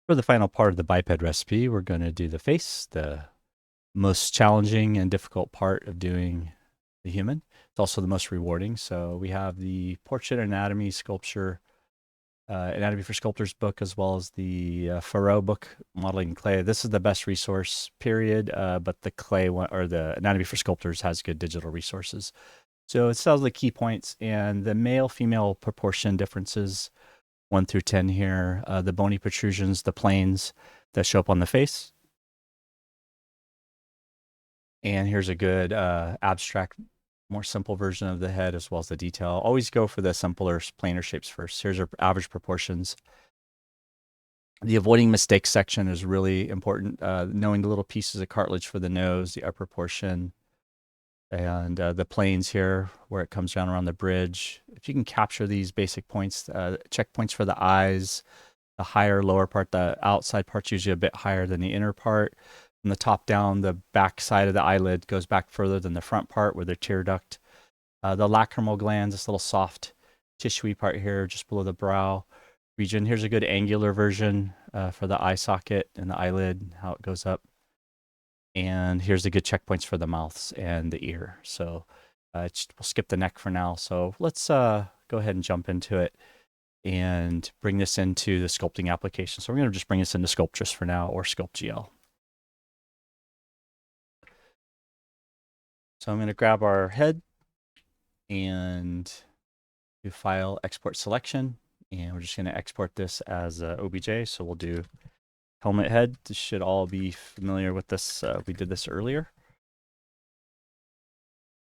For the final part of the biped recipe, we're going to do the face, the most challenging and difficult part of doing the human. It's also the most rewarding. So we have the Portrait Anatomy Sculpture, Anatomy for Sculptors book, as well as the Faro book, Modeling Clay. This is the best resource, period. But the clay one, or the Anatomy for Sculptors, has good digital resources. So it tells the key points and the male-female proportion differences, 1 through 10 here, the bony protrusions, the planes that show up on the face. And here's a good abstract, more simple version of the head, as well as the detail. Always go for the simpler, planar shapes first. Here's our average proportions. The avoiding mistakes section is really important. Knowing the little pieces of cartilage for the nose, the upper portion, and the planes here where it comes down around the bridge. If you can capture these basic points, checkpoints for the eyes, the higher lower part, the outside part's usually a bit higher than the inner part. From the top down, the back side of the eyelid goes back further than the front part where the tear duct. The lacrimal glands, this little soft tissuey part here just below the brow region. Here's a good angular version for the eye socket and the eyelid, how it goes up. And here's the good checkpoints for the mouths and the ear. So we'll skip the neck for now. So let's go ahead and jump into it and bring this into the sculpting application. So we're going to just bring this into Sculptris for now, or SculptGL. So I'm going to grab our head and do File, Export Selection. And we're just going to export this as OBJ. So we'll do helmet head. This should all be familiar with this. We did this earlier.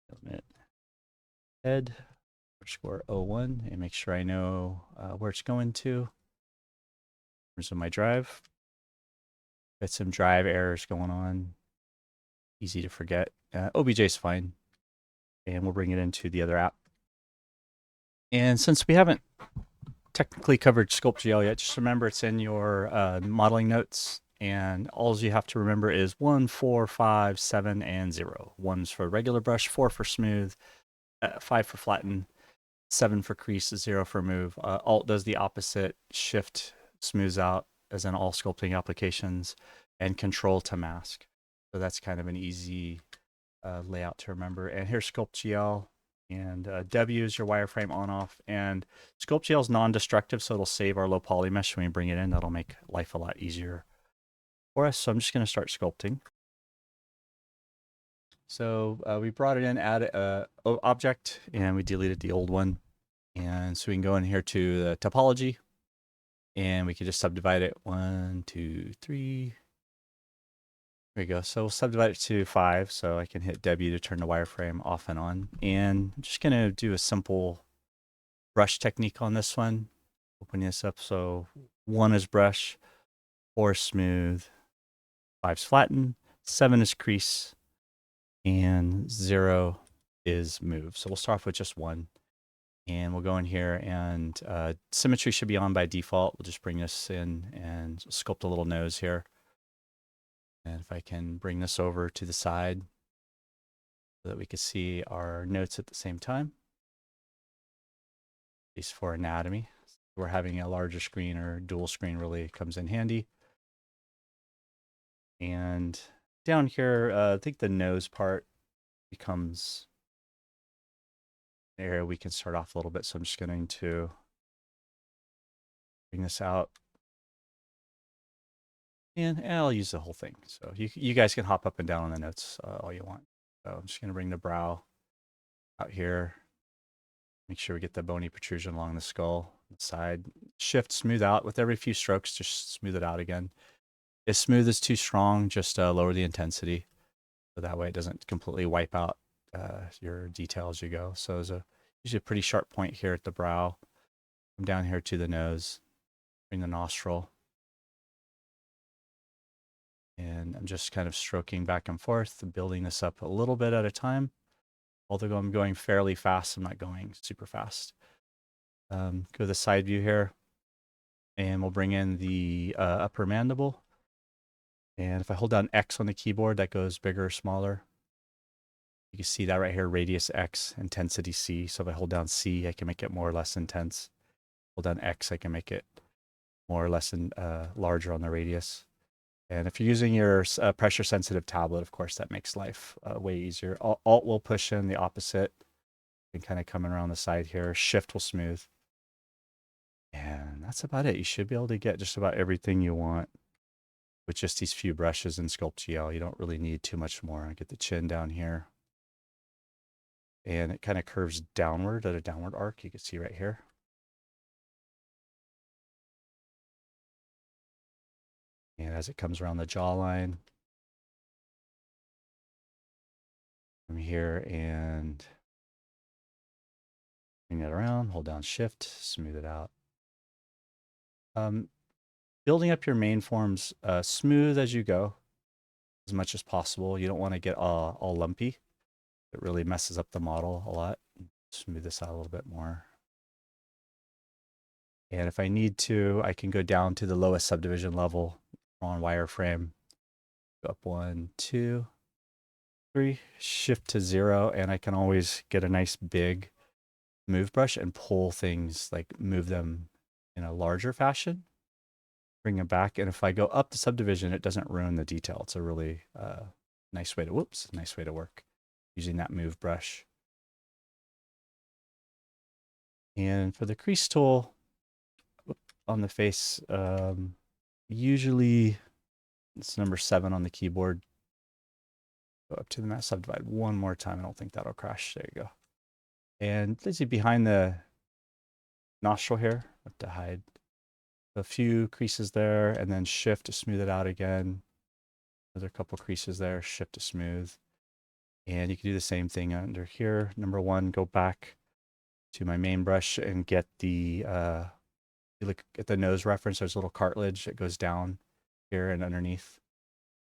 Helmet head underscore 01, and make sure I know where it's going to. In terms of my drive. Got some drive errors going on. Easy to forget. OBJ is fine. And we'll bring it into the other app. And since we haven't technically covered SculptGL yet, just remember it's in your modeling notes. And all you have to remember is 1, 4, 5, 7, and 0. 1's for regular brush, 4 for smooth, 5 for flatten, 7 for crease, 0 for move. Alt does the opposite. Shift smooths out, as in all sculpting applications, and Control to mask. So that's kind of an easy layout to remember. And here's SculptGL, and W is your wireframe on-off. And SculptGL is non-destructive, so it'll save our low poly mesh when we bring it in. That'll make life a lot easier for us. So I'm just going to start sculpting. So we brought it in, add object, and we deleted the old one. And so we can go in here to the topology, and we can just subdivide it 1, 2, 3. There we go. So we'll subdivide it to 5. So I can hit W to turn the wireframe off and on. And I'm just going to do a simple brush technique on this one. Open this up. So 1 is brush, 4 is smooth, 5 is flatten, 7 is crease, and 0 is move. So we'll start off with just 1. And we'll go in here, and symmetry should be on by default. We'll just bring this in and sculpt a little nose here. And if I can bring this over to the side so that we can see our notes at the same time. At least for anatomy. We're having a larger screen or dual screen really comes in handy. And down here, I think the nose part becomes an area we can start off a little bit. So I'm just going to bring this out. And I'll use the whole thing. So you guys can hop up and down on the notes all you want. So I'm just going to bring the brow out here. Make sure we get the bony protrusion along the skull, the side. Shift, smooth out. With every few strokes, just smooth it out again. If smooth is too strong, just lower the intensity. So that way it doesn't completely wipe out your detail as you go. So there's usually a pretty sharp point here at the brow. Come down here to the nose. Bring the nostril. And I'm just kind of stroking back and forth, building this up a little bit at a time. Although I'm going fairly fast, I'm not going super fast. Go to the side view here, and we'll bring in the upper mandible. And if I hold down X on the keyboard, that goes bigger or smaller. You can see that right here, radius X, intensity C. So if I hold down C, I can make it more or less intense. Hold down X, I can make it more or less larger on the radius. And if you're using your pressure sensitive tablet, of course, that makes life way easier. Alt will push in the opposite and kind of coming around the side here. Shift will smooth. And that's about it. You should be able to get just about everything you want with just these few brushes in SculptGL. You don't really need too much more. I get the chin down here. And it kind of curves downward at a downward arc. You can see right here. And as it comes around the jawline, from here and bring that around, hold down Shift, smooth it out. Building up your main forms smooth as you go, as much as possible. You don't want to get all lumpy. It really messes up the model a lot. Smooth this out a little bit more. And if I need to, I can go down to the lowest subdivision level on wireframe. Go up 1, 2, 3, shift to 0, and I can always get a nice big move brush and pull things, like move them in a larger fashion, bring them back. And if I go up the subdivision, it doesn't ruin the detail. It's a really nice way to, nice way to work using that move brush. And for the crease tool on the face, usually it's number 7 on the keyboard. Go up to the mask, subdivide one more time. I don't think that'll crash. There you go. And let's see, behind the nostril here, I have to hide a few creases there, and then shift to smooth it out again. Another couple creases there, shift to smooth. And you can do the same thing under here. Number 1, go back to my main brush and get the, you look at the nose reference, there's a little cartilage that goes down here and underneath.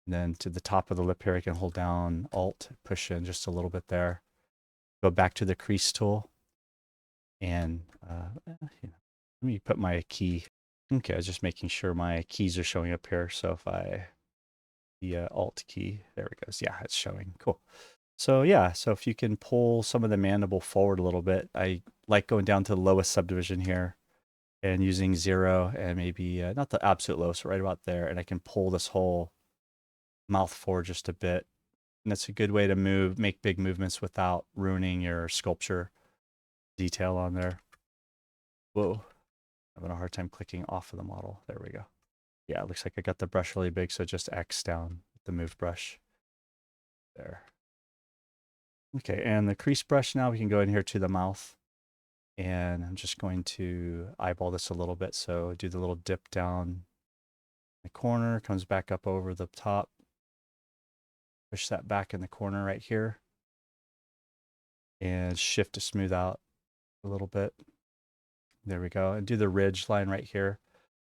And then to the top of the lip here, I can hold down Alt, push in just a little bit there. Go back to the crease tool. And let me put my key. Okay, I was just making sure my keys are showing up here. So if I, the Alt key, there it goes. Yeah, it's showing. Cool. So yeah, so if you can pull some of the mandible forward a little bit, I like going down to the lowest subdivision here and using 0 and maybe not the absolute lowest, but right about there. And I can pull this whole mouth forward just a bit. And that's a good way to make big movements without ruining your sculpture detail on there. Whoa, having a hard time clicking off of the model. There we go. Yeah, it looks like I got the brush really big, so just X down with the move brush. There. Okay, and the crease brush now, we can go in here to the mouth. And I'm just going to eyeball this a little bit. So do the little dip down the corner, comes back up over the top. Push that back in the corner right here. And shift to smooth out a little bit. There we go. And do the ridge line right here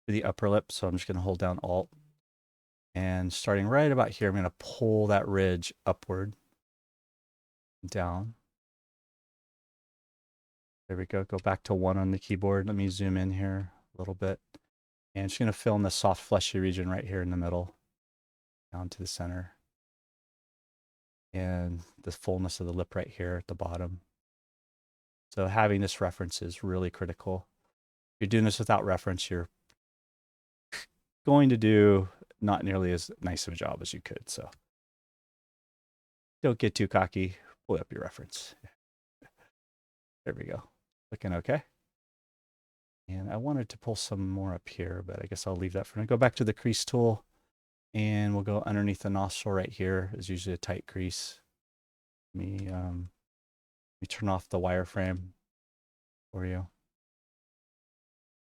for the upper lip. So I'm just going to hold down Alt. And starting right about here, I'm going to pull that ridge upward, down. There we go. Go back to 1 on the keyboard. Let me zoom in here a little bit. And I'm just going to fill in the soft fleshy region right here in the middle, down to the center. And the fullness of the lip right here at the bottom. So having this reference is really critical. If you're doing this without reference, you're going to do not nearly as nice of a job as you could. So don't get too cocky. Pull up your reference. There we go. Looking okay. And I wanted to pull some more up here, but I guess I'll leave that for now. Go back to the crease tool, and we'll go underneath the nostril right here. Is usually a tight crease. Let me turn off the wireframe for you.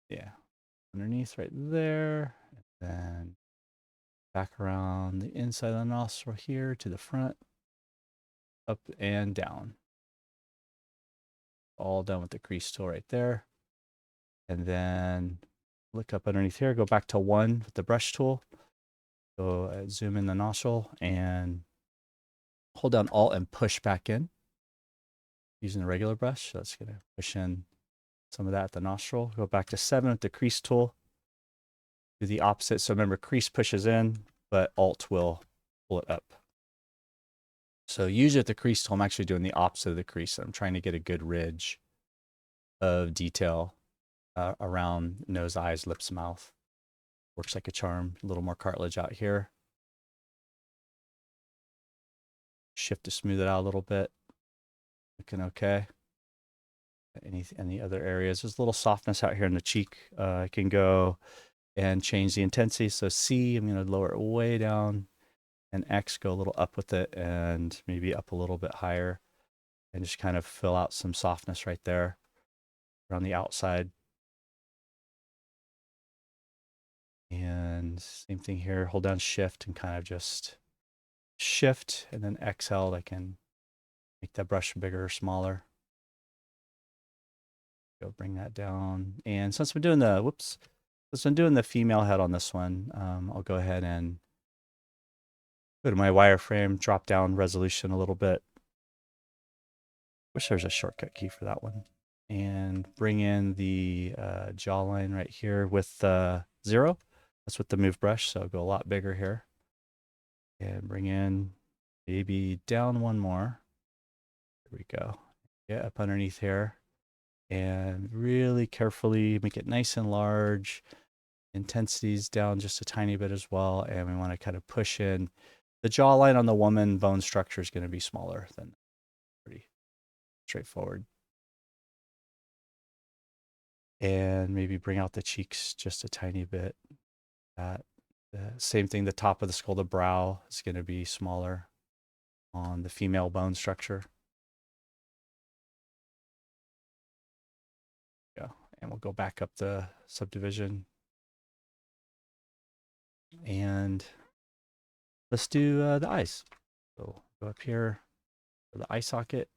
Yeah, underneath right there, and then back around the inside of the nostril here to the front, up and down. All done with the crease tool right there. And then look up underneath here, go back to 1 with the brush tool. Go zoom in the nostril and hold down Alt and push back in using the regular brush. So that's going to push in some of that at the nostril. Go back to 7 with the crease tool. Do the opposite. So remember, crease pushes in, but Alt will pull it up. So usually at the crease tool, I'm actually doing the opposite of the crease. I'm trying to get a good ridge of detail around nose, eyes, lips, mouth. Works like a charm. A little more cartilage out here. Shift to smooth it out a little bit. Looking okay. Any other areas? There's a little softness out here in the cheek. I can go and change the intensity. So C, I'm going to lower it way down, and X, go a little up with it, and maybe up a little bit higher, and just kind of fill out some softness right there around the outside. And same thing here. Hold down Shift and kind of just shift, and then exhale. I can make that brush bigger or smaller. Go bring that down. And since I'm doing the female head on this one, I'll go ahead and go to my wireframe, drop down resolution a little bit. Wish there was a shortcut key for that one. And bring in the jawline right here with 0. That's with the move brush, so I'll go a lot bigger here. And bring in maybe down one more. There we go. Get up underneath here. And really carefully make it nice and large. Intensity's down just a tiny bit as well. And we want to kind of push in. The jawline on the woman bone structure is going to be smaller than pretty straightforward. And maybe bring out the cheeks just a tiny bit. Same thing, the top of the skull, the brow is going to be smaller on the female bone structure. Yeah, and we'll go back up the subdivision. And let's do the eyes. So go up here for the eye socket.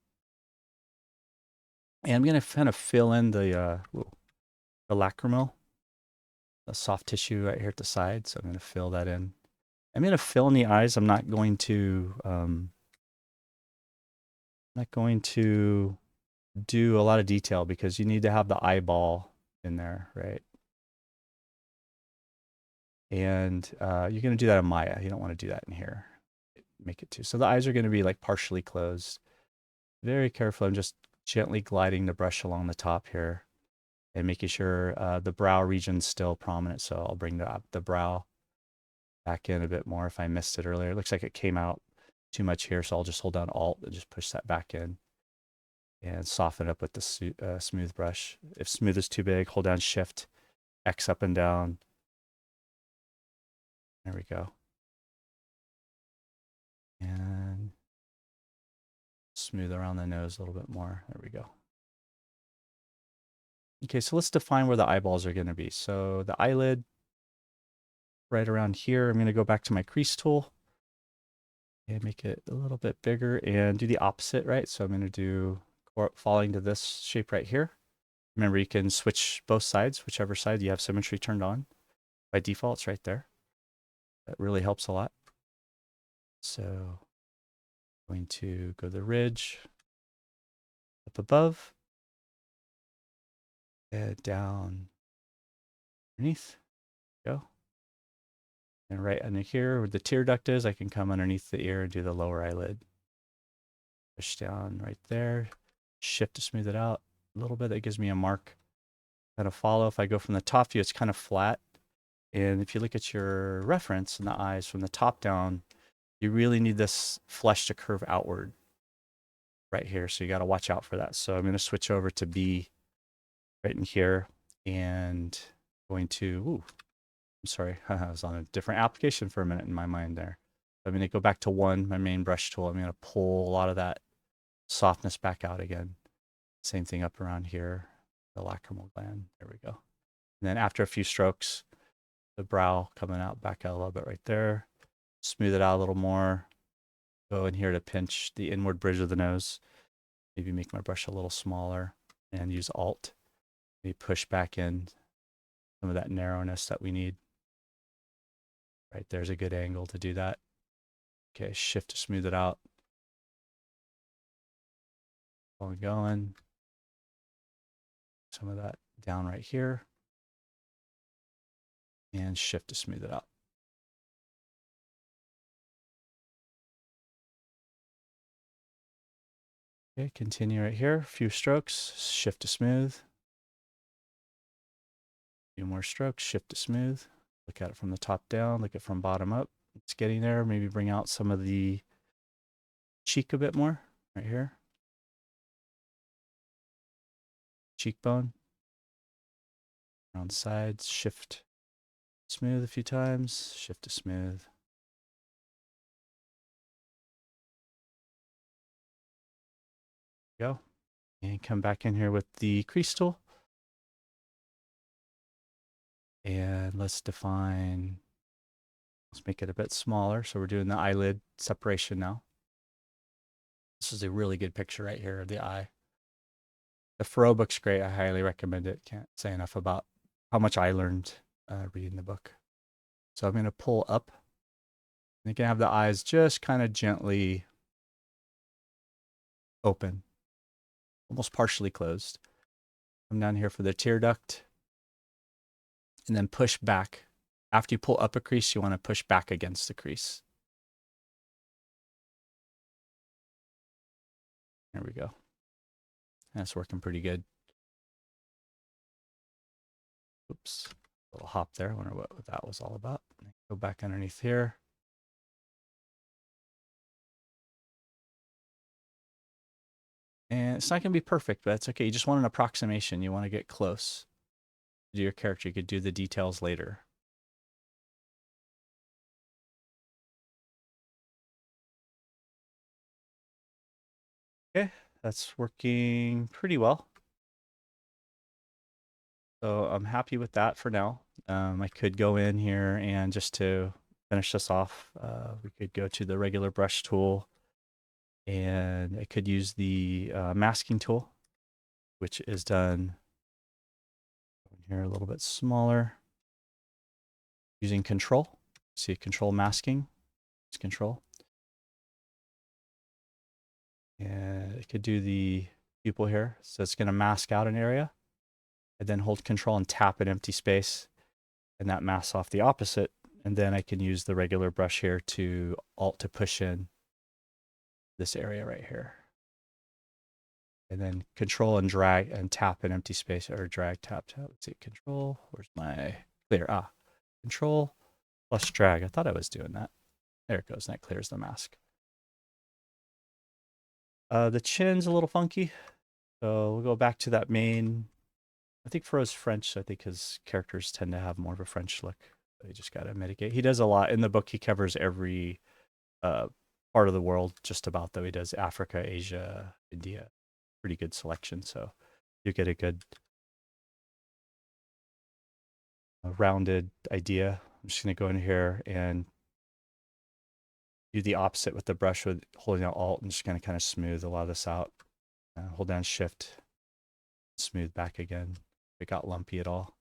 And I'm going to kind of fill in the lacrimal, the soft tissue right here at the side. So I'm going to fill that in. I'm going to fill in the eyes. I'm not going to do a lot of detail because you need to have the eyeball in there, right? And you're going to do that in Maya. You don't want to do that in here. Make it too. So the eyes are going to be like partially closed. Very careful. I'm just gently gliding the brush along the top here and making sure the brow region's still prominent. So I'll bring the brow back in a bit more if I missed it earlier. It looks like it came out too much here, so I'll just hold down Alt and just push that back in and soften it up with the smooth brush. If smooth is too big, hold down Shift, X up and down. There we go. And smooth around the nose a little bit more. There we go. Okay, so let's define where the eyeballs are going to be. So the eyelid, right around here, I'm going to go back to my crease tool and make it a little bit bigger and do the opposite, right? So I'm going to do falling to this shape right here. Remember, you can switch both sides, whichever side you have symmetry turned on. By default, it's right there. That really helps a lot. So I'm going to go to the ridge up above and down underneath. Go. And right under here where the tear duct is, I can come underneath the ear and do the lower eyelid. Push down right there. Shift to smooth it out a little bit. That gives me a mark. Kind of follow. If I go from the top view, it's kind of flat. And if you look at your reference in the eyes from the top down, you really need this flesh to curve outward right here. So you got to watch out for that. So I'm going to switch over to B right in here and going to, ooh, I'm sorry, I was on a different application for a minute in my mind there. I'm going to go back to 1, my main brush tool. I'm going to pull a lot of that softness back out again. Same thing up around here, the lacrimal gland. There we go. And then after a few strokes, the brow coming out, back out a little bit right there. Smooth it out a little more. Go in here to pinch the inward bridge of the nose. Maybe make my brush a little smaller and use Alt. Maybe push back in some of that narrowness that we need. Right there's a good angle to do that. Okay, Shift to smooth it out. Going. Some of that down right here. And Shift to smooth it out. Okay, continue right here. A few strokes, Shift to smooth. A few more strokes, Shift to smooth. Look at it from the top down, look at it from bottom up. It's getting there. Maybe bring out some of the cheek a bit more right here. Cheekbone. Around sides, shift smooth a few times, shift to smooth. Go. And come back in here with the crease tool. And let's make it a bit smaller. So we're doing the eyelid separation now. This is a really good picture right here of the eye. The Furrow book's great. I highly recommend it. Can't say enough about how much I learned reading the book. So I'm going to pull up. You can have the eyes just kind of gently open, almost partially closed. Come down here for the tear duct and then push back. After you pull up a crease, you want to push back against the crease. There we go. That's working pretty good. Oops, a little hop there. I wonder what that was all about. Go back underneath here. And it's not going to be perfect, but that's okay. You just want an approximation. You want to get close to your character. You could do the details later. Okay, that's working pretty well. So I'm happy with that for now. I could go in here and just to finish this off, we could go to the regular brush tool and I could use the masking tool, which is done here a little bit smaller using control. See control masking, it's control. And it could do the pupil here. So it's going to mask out an area and then hold control and tap an empty space and that masks off the opposite. And then I can use the regular brush here to alt to push in this area right here. And then control and drag and tap an empty space or drag, tap, tap. Let's see, control. Where's my clear? Control plus drag. I thought I was doing that. There it goes. And that clears the mask. The chin's a little funky. So we'll go back to that main. I think Furrow's French. So I think his characters tend to have more of a French look. So you just got to mitigate. He does a lot. In the book, he covers every part of the world just about, though. He does Africa, Asia, India. Pretty good selection. So you get a good rounded idea. I'm just going to go in here and do the opposite with the brush with holding out Alt and just going to kind of smooth a lot of this out. Hold down Shift, smooth back again. If it got lumpy at all.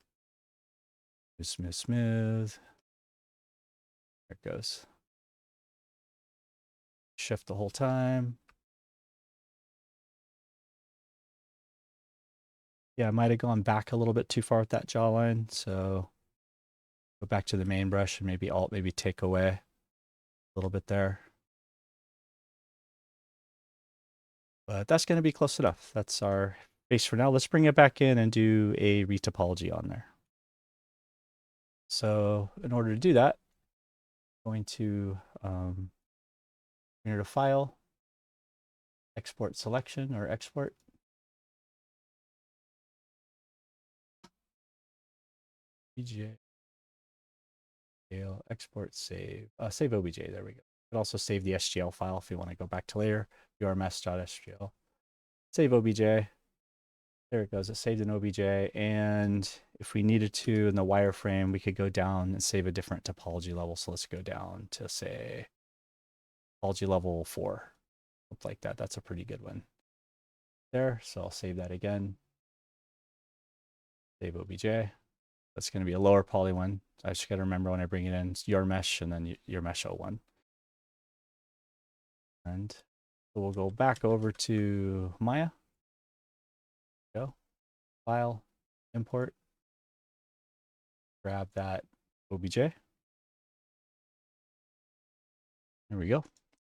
Smooth, smooth. There it goes. Shift the whole time. Yeah, I might have gone back a little bit too far with that jawline. So go back to the main brush and maybe Alt, maybe take away a little bit there. But that's going to be close enough. That's our base for now. Let's bring it back in and do a retopology on there. So in order to do that, I'm going to enter to File, Export Selection or Export. BGA, export, save, save OBJ. There we go. You can also save the SGL file if you want to go back to later. urms.sgl. Save OBJ. There it goes. It saved an OBJ. And if we needed to in the wireframe, we could go down and save a different topology level. So let's go down to say topology level 4. Something like that. That's a pretty good one there. So I'll save that again. Save OBJ. That's going to be a lower poly one. I just got to remember when I bring it in, it's your mesh and then your mesh 01. And so we'll go back over to Maya. Go. File, import. Grab that OBJ. There we go.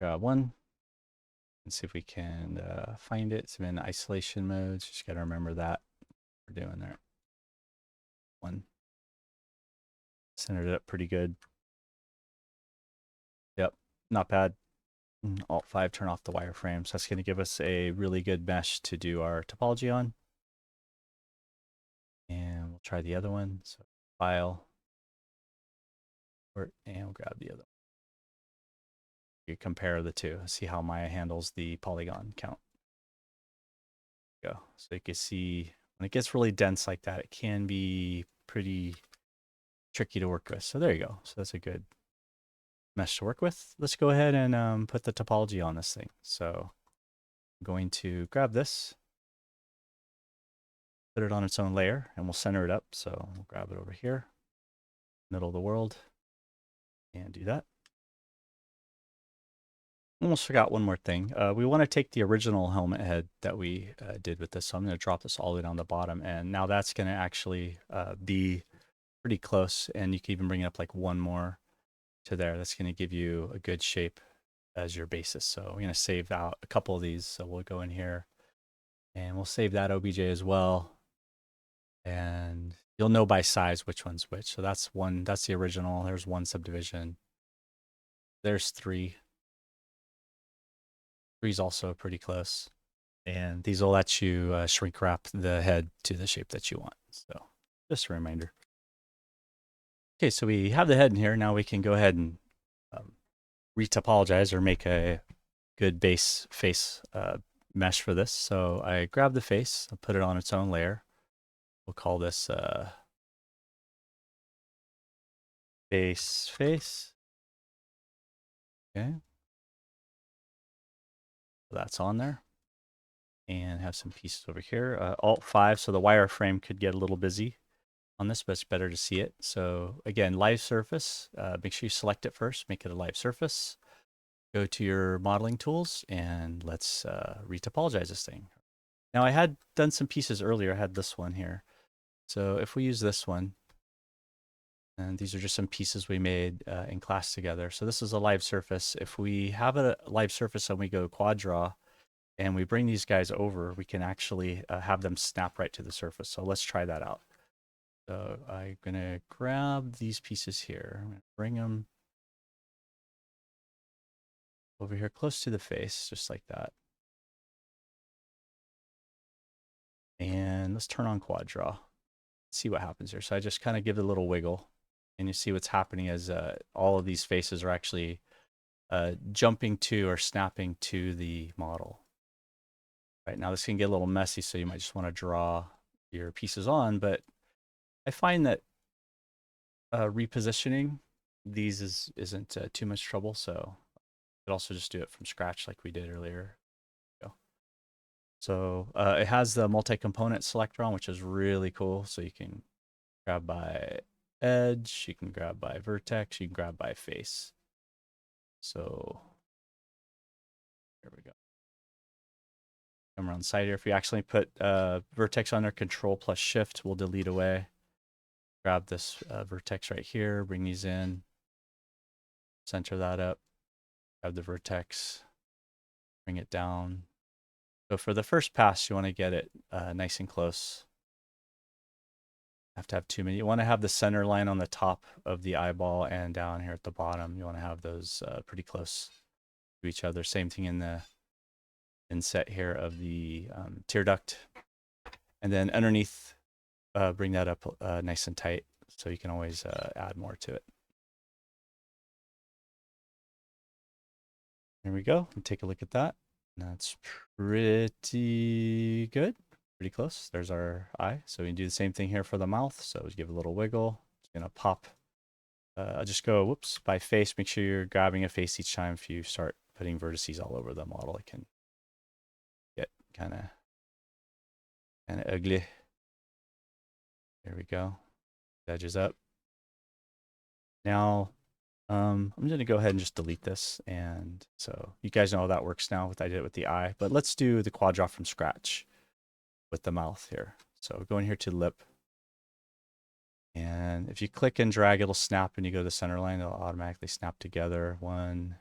Grab one. And see if we can find it. It's in isolation mode. Just got to remember that we're doing there. One. Centered it up pretty good. Yep, not bad. Alt 5, turn off the wireframe. So that's going to give us a really good mesh to do our topology on. And we'll try the other one. So file, and we'll grab the other one. You compare the two, see how Maya handles the polygon count. Go. So you can see when it gets really dense like that, it can be pretty tricky to work with. So there you go. So that's a good mesh to work with. Let's go ahead and put the topology on this thing. So I'm going to grab this, put it on its own layer, and we'll center it up. So we'll grab it over here, middle of the world, and do that. Almost forgot one more thing. We want to take the original helmet head that we did with this. So I'm going to drop this all the way down the bottom. And now that's going to actually be pretty close. And you can even bring it up like one more to there. That's going to give you a good shape as your basis. So we're going to save out a couple of these. So we'll go in here and we'll save that OBJ as well. And you'll know by size which one's which. So that's one, that's the original. There's one subdivision. There's three. Three's also pretty close. And these will let you shrink wrap the head to the shape that you want. So just a reminder. Okay, so we have the head in here. Now we can go ahead and retopologize or make a good base face mesh for this. So I grab the face, I'll put it on its own layer. We'll call this base face. Okay. So that's on there. And have some pieces over here. Alt 5, so the wireframe could get a little busy on this, but it's better to see it. So again, live surface, make sure you select it first, make it a live surface. Go to your modeling tools and let's retopologize this thing. Now I had done some pieces earlier, I had this one here. So if we use this one, and these are just some pieces we made in class together. So this is a live surface. If we have a live surface and we go quad draw and we bring these guys over, we can actually have them snap right to the surface. So let's try that out. So I'm going to grab these pieces here. I'm going to bring them over here close to the face, just like that. And let's turn on quad draw. See what happens here. So I just kind of give it a little wiggle. And you see what's happening as all of these faces are actually jumping to or snapping to the model. Right now this can get a little messy, so you might just want to draw your pieces on, but I find that repositioning these isn't too much trouble, so you could also just do it from scratch like we did earlier. So it has the multi-component selector on, which is really cool. So you can grab by edge, you can grab by vertex, you can grab by face. So there we go. Come around the side here. If you accidentally put vertex on there, Control plus Shift will delete away. Grab this vertex right here, bring these in, center that up, grab the vertex, bring it down. So for the first pass, you want to get it nice and close. Have to have too many. You want to have the center line on the top of the eyeball and down here at the bottom. You want to have those pretty close to each other. Same thing in the inset here of the tear duct. And then underneath, bring that up nice and tight so you can always add more to it. There we go. Take a look at that. That's pretty good. Pretty close. There's our eye. So we can do the same thing here for the mouth. So give it a little wiggle. It's going to pop. I'll just go, whoops, by face. Make sure you're grabbing a face each time. If you start putting vertices all over the model, it can get kind of ugly. There we go. Edges up. Now, I'm going to go ahead and just delete this. And so you guys know how that works now. I did it with the eye. But let's do the quad draw from scratch with the mouth here. So go in here to lip. And if you click and drag, it'll snap, and you go to the center line, it'll automatically snap together. 1,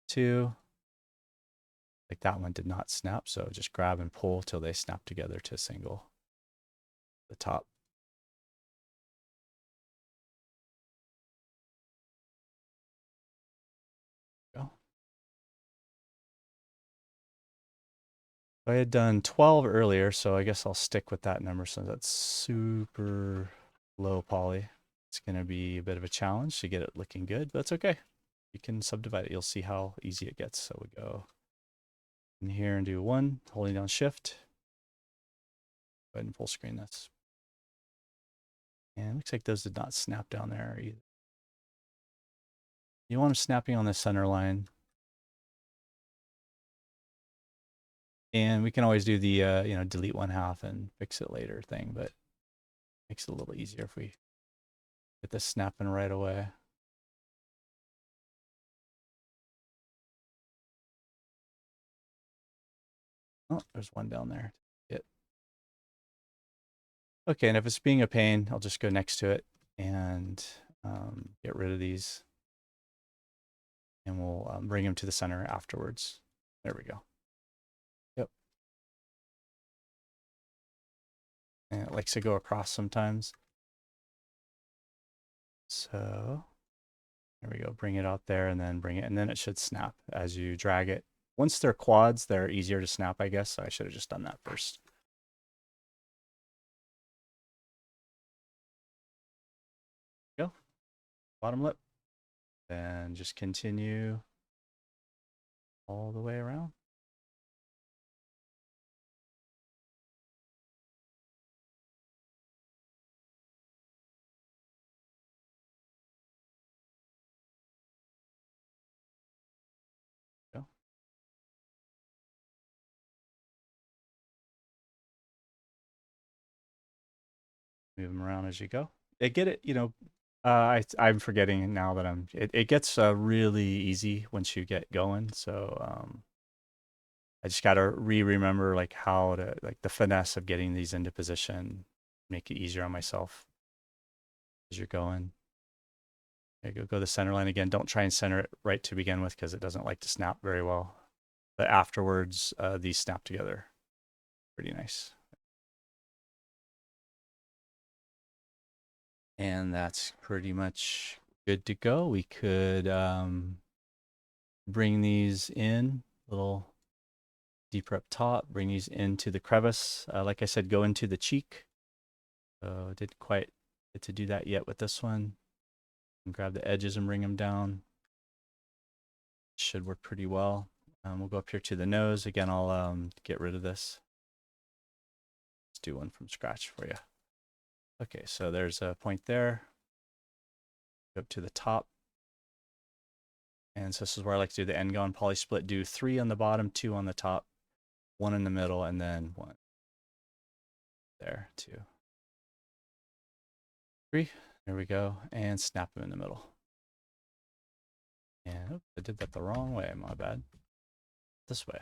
2. Like that one did not snap, so just grab and pull till they snap together to a single. The top. I had done 12 earlier, so I guess I'll stick with that number since that's super low poly. It's going to be a bit of a challenge to get it looking good, but it's okay. You can subdivide it. You'll see how easy it gets. So we go in here and do 1, holding down shift. Go ahead and full screen this. And it looks like those did not snap down there either. You want them snapping on the center line. And we can always do the, delete 1/2 and fix it later thing, but it makes it a little easier if we get this snapping right away. Oh, there's one down there. Okay, and if it's being a pain, I'll just go next to it and get rid of these. And we'll bring them to the center afterwards. There we go. Yep. And it likes to go across sometimes. So there we go. Bring it out there and then bring it. And then it should snap as you drag it. Once they're quads, they're easier to snap, I guess. So I should have just done that first. Go. Bottom lip. And just continue all the way around. Go. Move them around as you go. Get it, I'm forgetting now that it gets really easy once you get going. So I just got to remember like how to, like the finesse of getting these into position, make it easier on myself as you're going. There you go the center line again. Don't try and center it right to begin with because it doesn't like to snap very well. But afterwards, these snap together pretty nice. And that's pretty much good to go. We could bring these in a little deeper up top, bring these into the crevice. Like I said, go into the cheek. So didn't quite get to do that yet with this one. And grab the edges and bring them down. Should work pretty well. We'll go up here to the nose. Again, I'll get rid of this. Let's do one from scratch for you. Okay, so there's a point there. Go up to the top. And so this is where I like to do the end-gone poly split. Do 3 on the bottom, 2 on the top, 1 in the middle, and then 1 there, 2, 3. There we go. And snap them in the middle. And oops, I did that the wrong way. My bad. This way.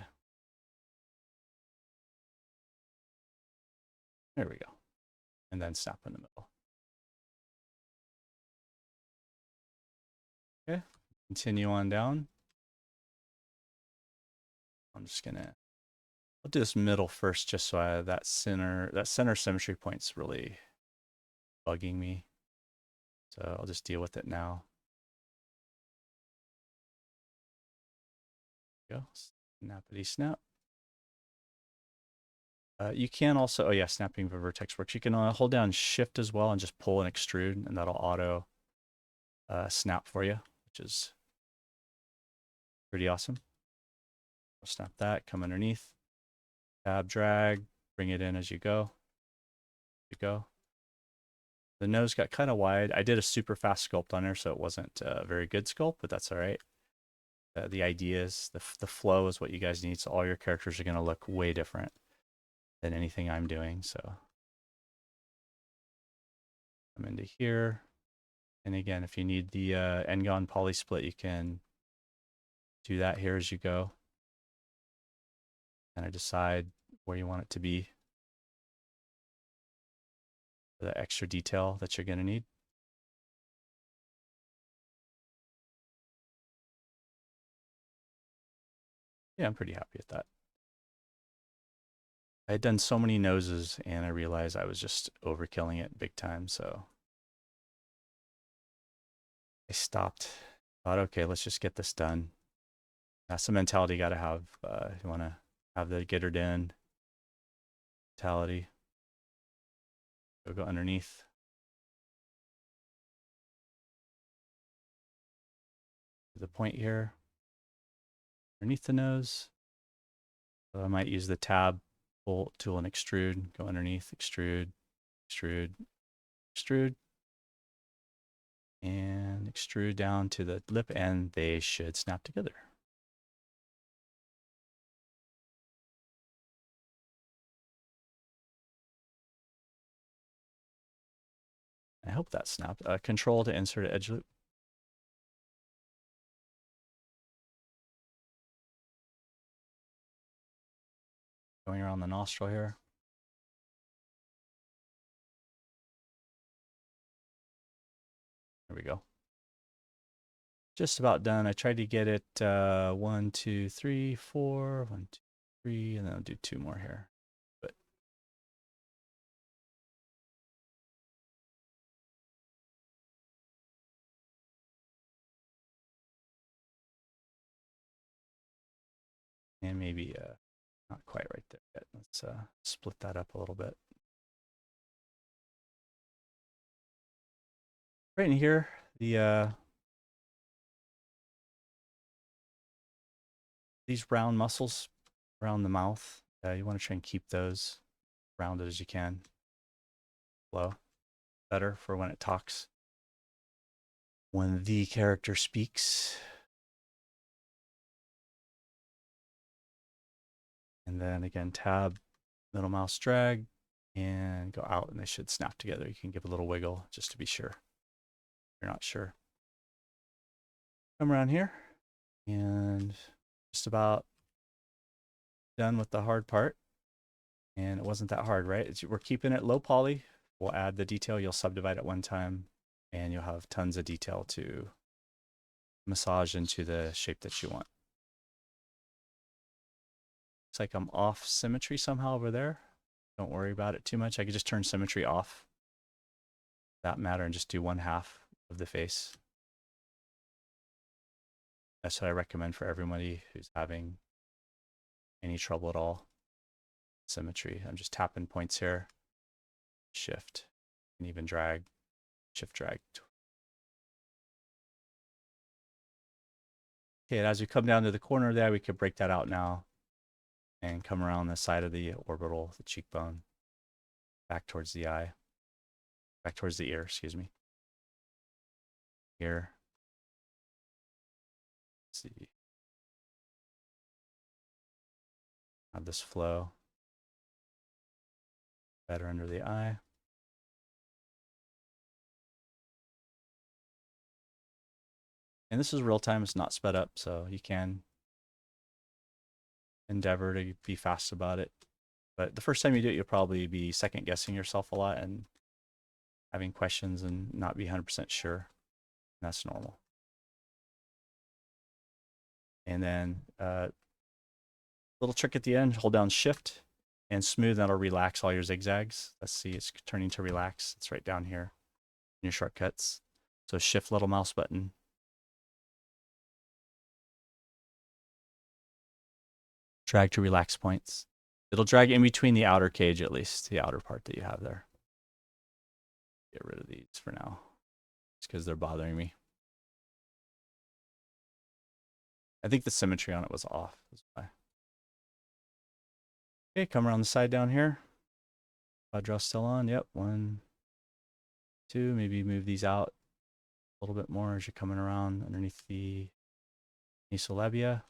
There we go. And then snap in the middle. Okay. Continue on down. I'm just gonna. I'll do this middle first, just so that center symmetry point's really bugging me. So I'll just deal with it now. Go. Snappity snap. You can also, oh yeah, snapping for vertex works. You can hold down shift as well and just pull and extrude, and that'll auto snap for you, which is pretty awesome. I'll snap that, come underneath, tab drag, bring it in as you go. The nose got kind of wide. I did a super fast sculpt on there, so it wasn't a very good sculpt, but that's all right. The idea is the flow is what you guys need, so all your characters are going to look way different than anything I'm doing. So I'm into here. And again, if you need the end-gone poly split, you can do that here as you go. Kind of decide where you want it to be for the extra detail that you're going to need. Yeah, I'm pretty happy with that. I had done so many noses and I realized I was just overkilling it big time. So I stopped. Thought, okay, let's just get this done. That's the mentality you got to have. You want to have the gittered in, totality. We'll go underneath. The point here, underneath the nose. So I might use the tab tool and extrude, go underneath, extrude, extrude, extrude, and extrude down to the lip, and they should snap together. I hope that snapped. Control to insert an edge loop. Going around the nostril here. There we go. Just about done. I tried to get it 1, 2, 3, 4, 1, 2, 3, and then I'll do 2 more here. But and maybe not quite right there yet. Let's split that up a little bit. Right in here, the these round muscles around the mouth, you want to try and keep those rounded as you can. Flow better for when it talks. When the character speaks. And then again, tab, middle mouse drag, and go out, and they should snap together. You can give a little wiggle just to be sure. If you're not sure. Come around here, and just about done with the hard part. And it wasn't that hard, right? We're keeping it low poly. We'll add the detail. You'll subdivide it one time, and you'll have tons of detail to massage into the shape that you want. Looks like I'm off symmetry somehow over there. Don't worry about it too much. I could just turn symmetry off. That matter, and just do 1/2 of the face. That's what I recommend for everybody who's having any trouble at all. Symmetry. I'm just tapping points here. Shift. And even drag. Shift drag. Okay, and as we come down to the corner there, we could break that out now and come around the side of the orbital, the cheekbone, back towards the eye, back towards the ear, excuse me. Here. Let's see. Have this flow better under the eye. And this is real time, it's not sped up, so you can endeavor to be fast about it. But the first time you do it, you'll probably be second guessing yourself a lot and having questions and not be 100% sure. And that's normal. And then little trick at the end, hold down shift and smooth, that'll relax all your zigzags. Let's see, it's turning to relax. It's right down here in your shortcuts. So shift little mouse button. Drag to relax points. It'll drag in between the outer cage, at least, the outer part that you have there. Get rid of these for now, just because they're bothering me. I think the symmetry on it was off. That's why. Okay, come around the side down here. Draw still on. Yep, 1, 2. Maybe move these out a little bit more as you're coming around underneath the nasolabial.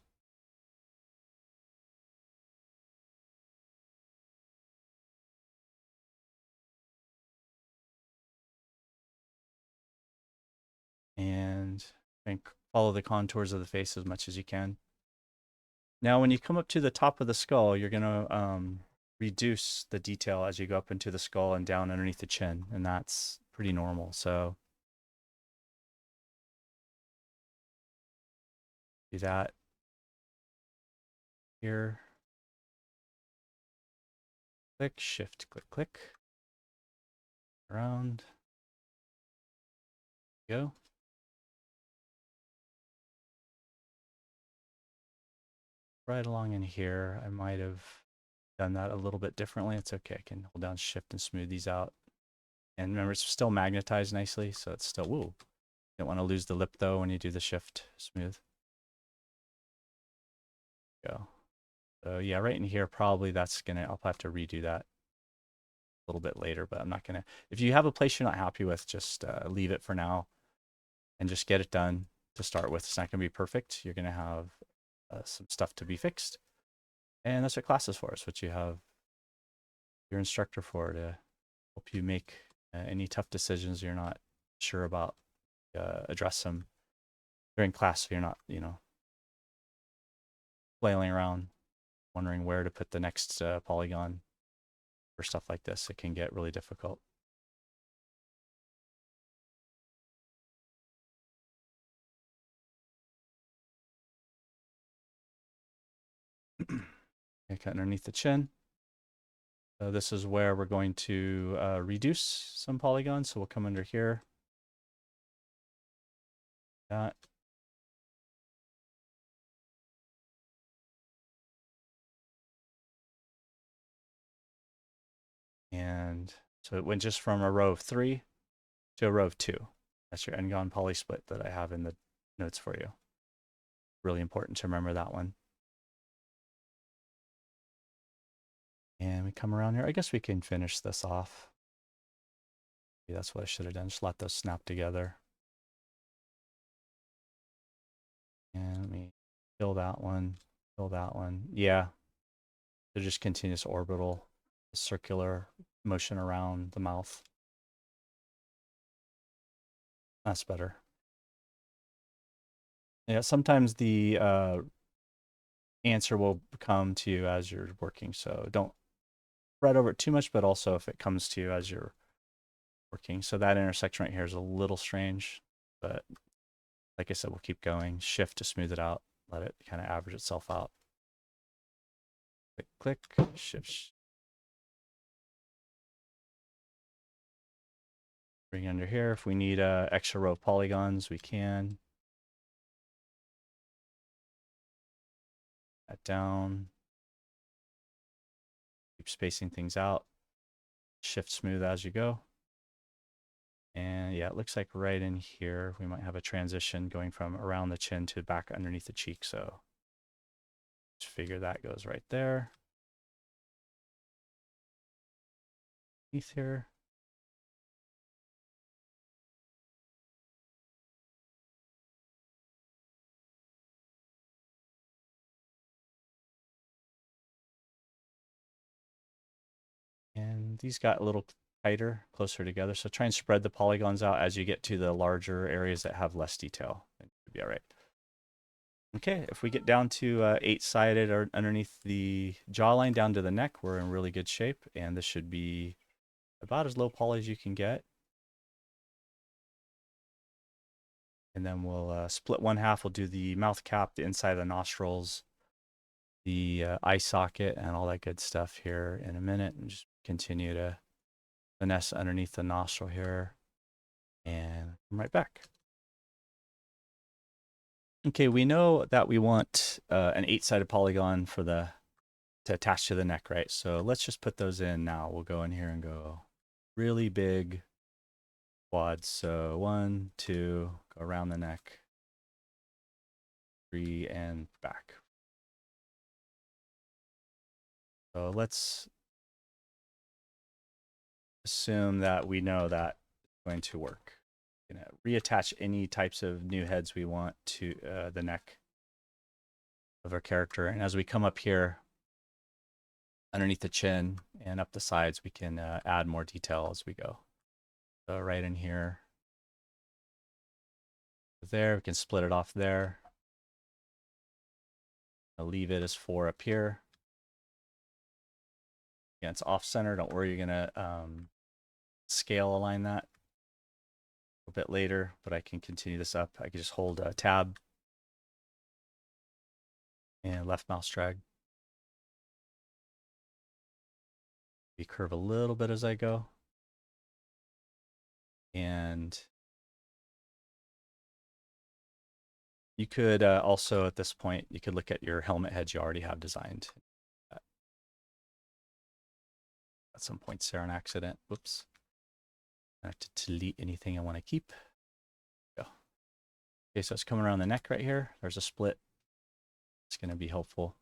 And follow the contours of the face as much as you can. Now, when you come up to the top of the skull, you're going to reduce the detail as you go up into the skull and down underneath the chin, and that's pretty normal. So do that here. Click, shift, click, click. Around. Go. right along in here. I might have done that a little bit differently. It's okay. I can hold down shift and smooth these out. And remember, it's still magnetized nicely, so it's still, woo. You don't want to lose the lip though when you do the shift smooth. Go. So yeah, right in here, probably that's gonna, I'll have to redo that a little bit later, but I'm not gonna, if you have a place you're not happy with, just leave it for now and just get it done to start with. It's not gonna be perfect. You're gonna have some stuff to be fixed. And that's what class is for. It's what you have your instructor for, to help you make any tough decisions you're not sure about, address them during class, so you're not, flailing around wondering where to put the next polygon or stuff like this. It can get really difficult. Okay, cut underneath the chin. So this is where we're going to reduce some polygons. So we'll come under here. That. And so it went just from a row of 3 to a row of 2. That's your n-gon poly split that I have in the notes for you. Really important to remember that one. And we come around here. I guess we can finish this off. Maybe that's what I should have done. Just let those snap together. And let me fill that one, fill that one. Yeah, they're just continuous orbital, circular motion around the mouth. That's better. Yeah, sometimes the answer will come to you as you're working, so don't fret over it too much, but also if it comes to you as you're working. So that intersection right here is a little strange, but like I said, we'll keep going. Shift to smooth it out, let it kind of average itself out. Click, click, shift. Bring it under here. If we need extra row of polygons, we can. That down. Keep spacing things out. Shift smooth as you go. And yeah, it looks like right in here, we might have a transition going from around the chin to back underneath the cheek. So just figure that goes right there. Underneath here. And these got a little tighter, closer together. So try and spread the polygons out as you get to the larger areas that have less detail. It should be all right. Okay, if we get down to 8-sided or underneath the jawline down to the neck, we're in really good shape. And this should be about as low poly as you can get. And then we'll split one half. We'll do the mouth cap, the inside of the nostrils, the eye socket, and all that good stuff here in a minute. And just continue to finesse underneath the nostril here. And come right back. Okay, we know that we want an 8-sided polygon for to attach to the neck, right? So let's just put those in now. We'll go in here and go really big quads. So 1, 2, go around the neck, 3, and back. So let's assume that we know that it's going to work. Reattach any types of new heads we want to the neck of our character. And as we come up here underneath the chin and up the sides, we can add more detail as we go. So right in here, there, we can split it off there. I'll leave it as 4 up here. Yeah, it's off center. Don't worry, you're gonna scale align that a bit later, but I can continue this up. I can just hold tab and left mouse drag. We curve a little bit as I go. And You could also, at this point, you could look at your helmet heads you already have designed. Got some points there on accident. Whoops. I have to delete anything I want to keep. Go. Okay, so it's coming around the neck right here. There's a split. It's going to be helpful.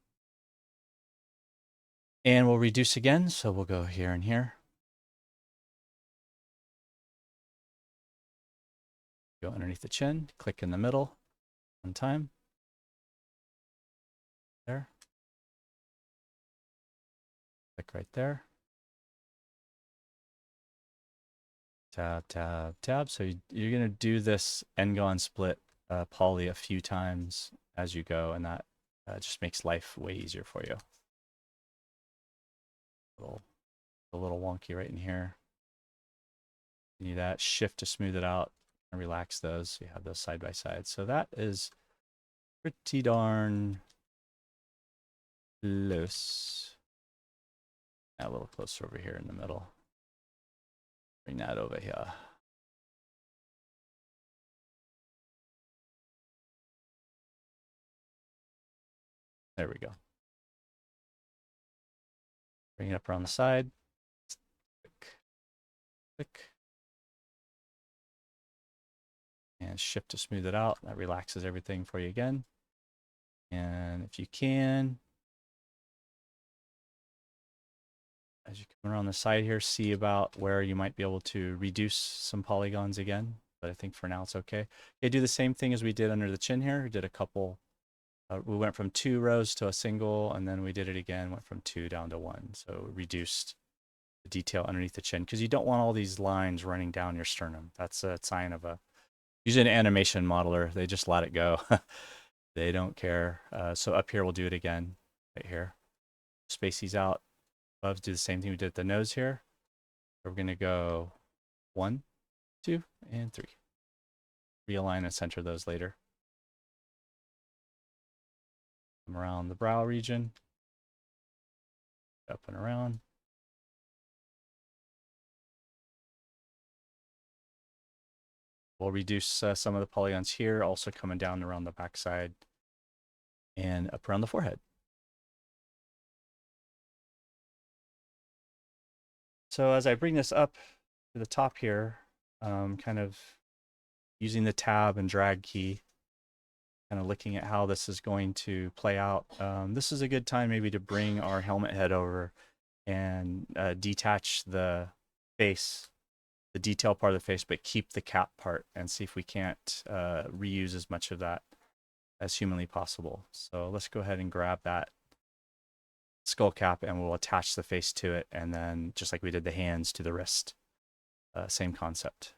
And we'll reduce again. So we'll go here and here. Go underneath the chin, click in the middle one time. There. Click right there. Tab, tab, tab. So you're going to do this N-gon split poly a few times as you go, and that just makes life way easier for you. A little wonky right in here. You need that shift to smooth it out and relax those. So you have those side by side. So that is pretty darn loose. A little closer over here in the middle. Bring that over here. There we go. Bring it up around the side. Click. Click. And shift to smooth it out. That relaxes everything for you again. And if you can, as you come around the side here, see about where you might be able to reduce some polygons again. But I think for now it's okay. Okay, do the same thing as we did under the chin here. We did a couple. We went from 2 rows to a single, and then we did it again, went from 2 down to 1. So reduced the detail underneath the chin because you don't want all these lines running down your sternum. That's a sign of a, usually an animation modeler, they just let it go. They don't care. So up here, we'll do it again right here. Space these out. Above, do the same thing we did at the nose here. We're going to go 1, 2, and 3. Realign and center those later. Come around the brow region. Up and around. We'll reduce some of the polygons here, also coming down around the backside and up around the forehead. So as I bring this up to the top here, kind of using the tab and drag key, kind of looking at how this is going to play out. This is a good time maybe to bring our helmet head over and detach the face, the detail part of the face, but keep the cap part and see if we can't reuse as much of that as humanly possible. So let's go ahead and grab that skull cap and we'll attach the face to it, and then just like we did the hands to the wrist, same concept.